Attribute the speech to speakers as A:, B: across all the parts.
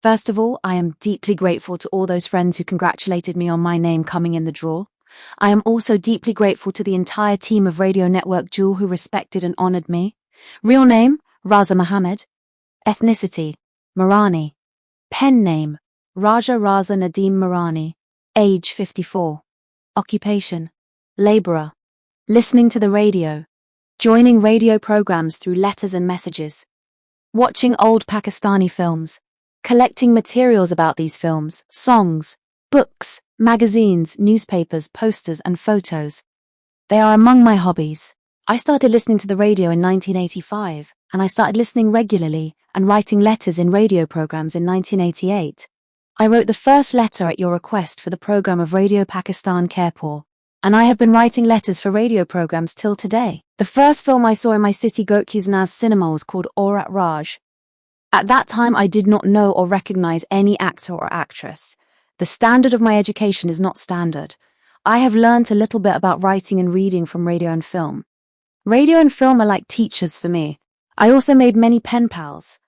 A: First of all, I am deeply grateful to all those friends who congratulated me on my name coming in the draw. I am also deeply grateful to the entire team of Radio Network Jewel who respected and honored me. Real name, Raza Mohammed. Ethnicity, Mirani. Pen name, Raza Nadeem Mirani. Age 54. Occupation, laborer. Listening to the radio. Joining radio programs through letters and messages. Watching old Pakistani films. Collecting materials about these films, songs, books, magazines, newspapers, posters, and photos. They are among my hobbies. I started listening to the radio in 1985, and I started listening regularly and writing letters in radio programs in 1988. I wrote the first letter at your request for the program of Radio Pakistan Qadirpur, and I have been writing letters for radio programs till today. The first film I saw in my city Ghotki's Naz cinema was called Aurat Raj. At that time, I did not know or recognize any actor or actress. The standard of my education is not standard. I have learned a little bit about writing and reading from radio and film. Radio and film are like teachers for me. I also made many pen pals.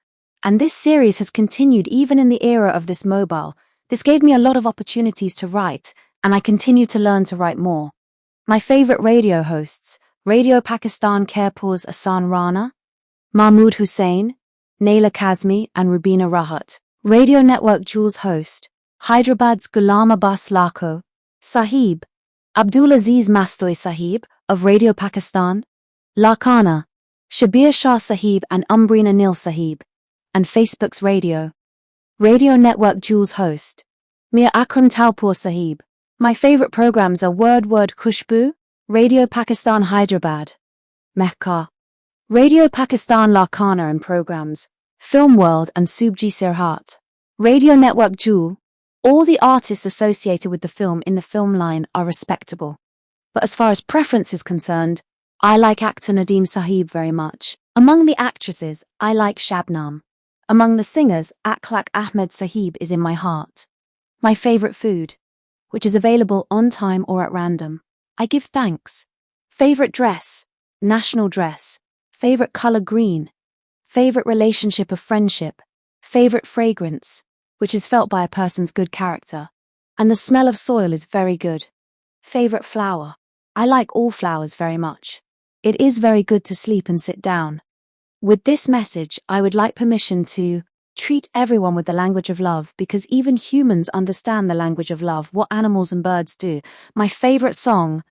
A: And this series has continued even in the era of this mobile. This gave me a lot of opportunities to write, and I continue to learn to write more. My favorite radio hosts, Radio Pakistan Qadirpur's Ahsan Rana, Mahmood Hussain, Naila Kazmi and Rubina Rahat. Radio Network Jewel's host, Hyderabad's Ghulam Abbas Lakho, Sahib, Abdul Aziz Mastoi Sahib of Radio Pakistan, Lakhana, Shabir Shah Sahib and Umbreen Anil Sahib, and Facebook's Radio Network Jewel's host, Mir Akram Talpur Sahib. My favorite programs are Word Khushbu, Radio Pakistan Hyderabad, Mehka, Radio Pakistan Lakhana and programs, Film World and Subji Sirhat. Radio Network Jewel. All the artists associated with the film in the film line are respectable. But as far as preference is concerned, I like actor Nadeem Sahib very much. Among the actresses, I like Shabnam. Among the singers, Akhlaq Ahmed Sahib is in my heart. My favorite food, which is available on time or at random. I give thanks. Favorite dress, national dress. Favorite color green. Favorite relationship of friendship. Favorite fragrance, which is felt by a person's good character. And the smell of soil is very good. Favorite flower. I like all flowers very much. It is very good to sleep and sit down. With this message, I would like permission to treat everyone with the language of love, because even humans understand the language of love, what animals and birds do. My favorite song,